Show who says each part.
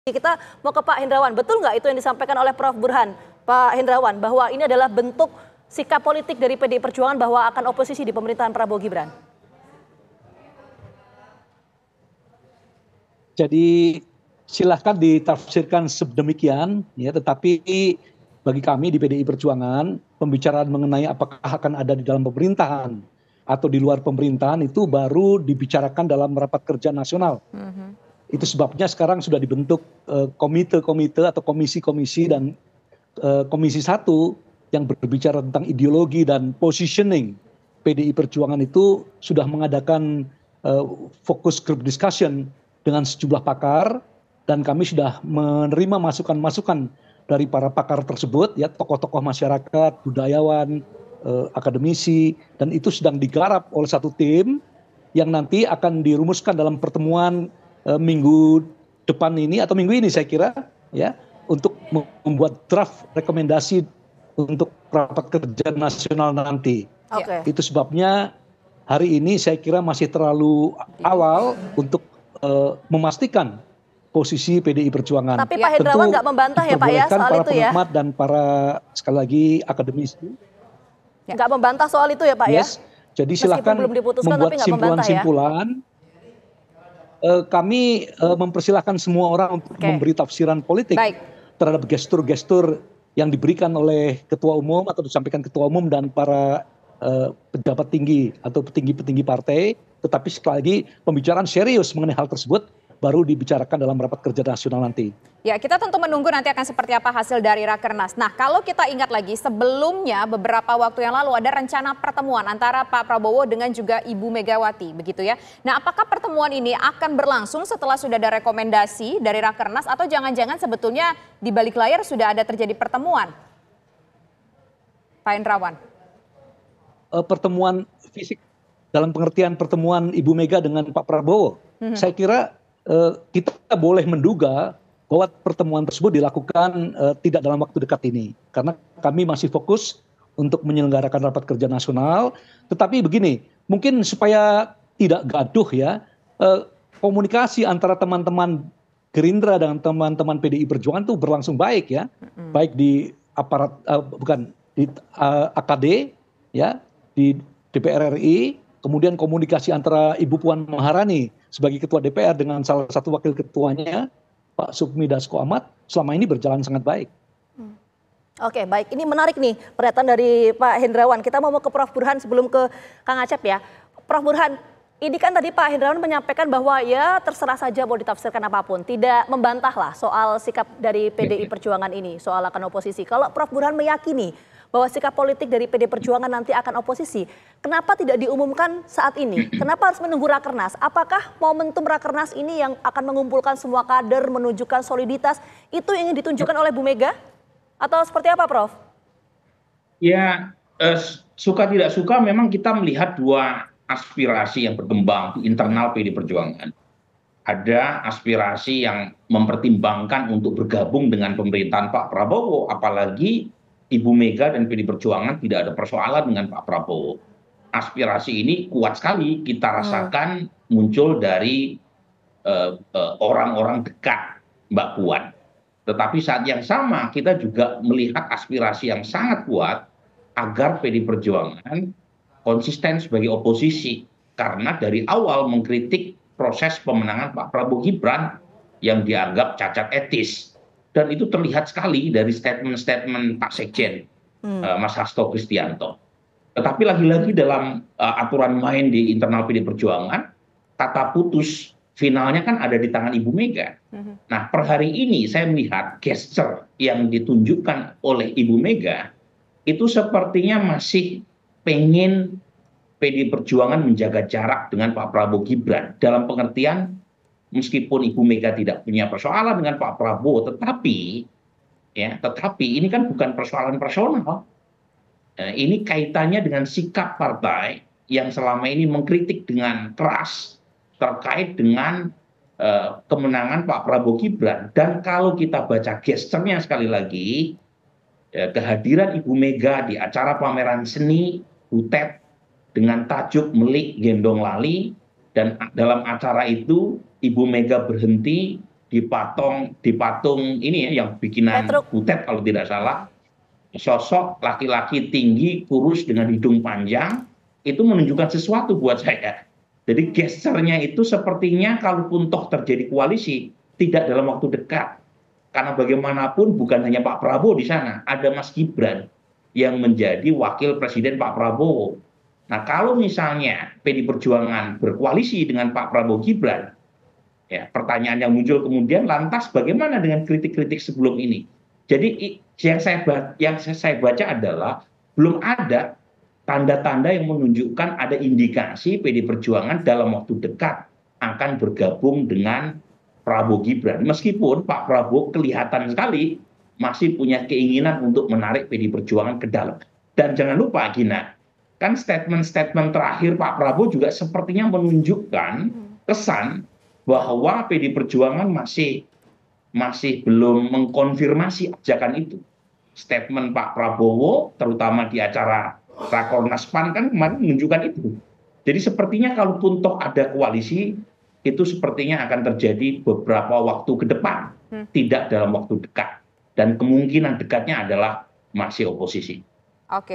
Speaker 1: Kita mau ke Pak Hendrawan, betul nggak itu yang disampaikan oleh Prof. Burhan, Pak Hendrawan, bahwa ini adalah bentuk sikap politik dari PDI Perjuangan bahwa akan oposisi di pemerintahan Prabowo Gibran?
Speaker 2: Jadi silahkan ditafsirkan sedemikian, ya. Tetapi bagi kami di PDI Perjuangan, pembicaraan mengenai apakah akan ada di dalam pemerintahan atau di luar pemerintahan itu baru dibicarakan dalam rapat kerja nasional. Itu sebabnya sekarang sudah dibentuk komite-komite atau komisi-komisi dan komisi 1 yang berbicara tentang ideologi dan positioning. PDI Perjuangan itu sudah mengadakan fokus group discussion dengan sejumlah pakar, dan kami sudah menerima masukan-masukan dari para pakar tersebut, ya, tokoh-tokoh masyarakat, budayawan, akademisi, dan itu sedang digarap oleh satu tim yang nanti akan dirumuskan dalam pertemuan minggu depan ini atau minggu ini saya kira, ya, untuk membuat draft rekomendasi untuk rapat kerja nasional nanti. Itu sebabnya hari ini saya kira masih terlalu awal untuk memastikan posisi PDI Perjuangan.
Speaker 1: Tapi Pak Hendrawan nggak membantah ya Pak ya soal itu ya?
Speaker 2: Para pengamat dan para sekali lagi akademisi.
Speaker 1: Nggak membantah soal itu ya Pak ya?
Speaker 2: Jadi silakan membuat simpulan-simpulan. Kami mempersilahkan semua orang untuk memberi tafsiran politik terhadap gestur-gestur yang diberikan oleh ketua umum atau disampaikan ketua umum dan para pejabat tinggi atau petinggi-petinggi partai. Tetapi sekali lagi pembicaraan serius mengenai hal tersebut baru dibicarakan dalam rapat kerja nasional nanti.
Speaker 3: Ya, kita tentu menunggu nanti akan seperti apa hasil dari Rakernas. Nah, kalau kita ingat lagi sebelumnya beberapa waktu yang lalu ada rencana pertemuan antara Pak Prabowo dengan juga Ibu Megawati, begitu ya. Nah, apakah pertemuan ini akan berlangsung setelah sudah ada rekomendasi dari Rakernas atau jangan-jangan sebetulnya di balik layar sudah ada terjadi pertemuan? Pak Hendrawan.
Speaker 2: Pertemuan fisik dalam pengertian pertemuan Ibu Mega dengan Pak Prabowo. Saya kira kita boleh menduga bahwa pertemuan tersebut dilakukan tidak dalam waktu dekat ini. Karena kami masih fokus untuk menyelenggarakan rapat kerja nasional. Tetapi begini, mungkin supaya tidak gaduh ya, komunikasi antara teman-teman Gerindra dan teman-teman PDI Perjuangan itu berlangsung baik ya. Baik di aparat, di AKD, ya, di DPR RI, kemudian komunikasi antara Ibu Puan Maharani sebagai ketua DPR dengan salah satu wakil ketuanya, Pak Sukmi Dasko Ahmad, selama ini berjalan sangat baik.
Speaker 1: Oke, baik. Ini menarik nih pernyataan dari Pak Hendrawan. Kita mau ke Prof. Burhan sebelum ke Kang Acep ya. Prof. Burhan, ini kan tadi Pak Hendrawan menyampaikan bahwa ya terserah saja mau ditafsirkan apapun. Tidak membantah lah soal sikap dari PDI Perjuangan ini, soal akan oposisi. Kalau Prof. Burhan meyakini bahwa sikap politik dari PDI Perjuangan nanti akan oposisi, kenapa tidak diumumkan saat ini? Kenapa harus menunggu Rakernas? Apakah momentum Rakernas ini yang akan mengumpulkan semua kader, menunjukkan soliditas, itu ingin ditunjukkan oleh Bu Mega? Atau seperti apa, Prof?
Speaker 4: Ya, suka tidak suka memang kita melihat dua aspirasi yang berkembang di internal PDI Perjuangan. Ada aspirasi yang mempertimbangkan untuk bergabung dengan pemerintahan Pak Prabowo, apalagi Ibu Mega dan PDI Perjuangan tidak ada persoalan dengan Pak Prabowo. Aspirasi ini kuat sekali kita rasakan muncul dari orang-orang dekat Mbak Puan. Tetapi saat yang sama kita juga melihat aspirasi yang sangat kuat agar PDI Perjuangan konsisten sebagai oposisi. Karena dari awal mengkritik proses pemenangan Pak Prabowo Gibran yang dianggap cacat etis. Dan itu terlihat sekali dari statement-statement Pak Sekjen, Mas Hasto Kristianto. Tetapi lagi-lagi dalam aturan main di internal PDI Perjuangan, kata putus finalnya kan ada di tangan Ibu Mega. Nah, per hari ini saya melihat gesture yang ditunjukkan oleh Ibu Mega itu sepertinya masih pengen PDI Perjuangan menjaga jarak dengan Pak Prabowo Gibran. Dalam pengertian meskipun Ibu Mega tidak punya persoalan dengan Pak Prabowo, tetapi ini kan bukan persoalan personal. Ini kaitannya dengan sikap partai yang selama ini mengkritik dengan keras terkait dengan kemenangan Pak Prabowo Gibran. Dan kalau kita baca gesturnya sekali lagi, kehadiran Ibu Mega di acara pameran seni Butet dengan tajuk Melik Gendong Lali, dan dalam acara itu Ibu Mega berhenti dipatung ini ya, yang bikinan
Speaker 1: Petruk.
Speaker 4: Butet kalau tidak salah, sosok laki-laki tinggi kurus dengan hidung panjang itu menunjukkan sesuatu buat saya. Jadi gesturnya itu sepertinya kalaupun toh terjadi koalisi tidak dalam waktu dekat, karena bagaimanapun bukan hanya Pak Prabowo di sana, ada Mas Gibran yang menjadi wakil presiden Pak Prabowo. Nah, kalau misalnya PD Perjuangan berkoalisi dengan Pak Prabowo Gibran, ya, pertanyaan yang muncul kemudian, lantas bagaimana dengan kritik-kritik sebelum ini? Jadi yang saya baca adalah belum ada tanda-tanda yang menunjukkan ada indikasi PD Perjuangan dalam waktu dekat akan bergabung dengan Prabowo Gibran. Meskipun Pak Prabowo kelihatan sekali masih punya keinginan untuk menarik PD Perjuangan ke dalam. Dan jangan lupa Gina, kan statement-statement terakhir Pak Prabowo juga sepertinya menunjukkan kesan bahwa PD Perjuangan masih belum mengkonfirmasi ajakan itu. Statement Pak Prabowo, terutama di acara Rakornas PAN kan kemarin menunjukkan itu. Jadi sepertinya kalaupun toh ada koalisi, itu sepertinya akan terjadi beberapa waktu ke depan, tidak dalam waktu dekat. Dan kemungkinan dekatnya adalah masih oposisi.
Speaker 3: Oke.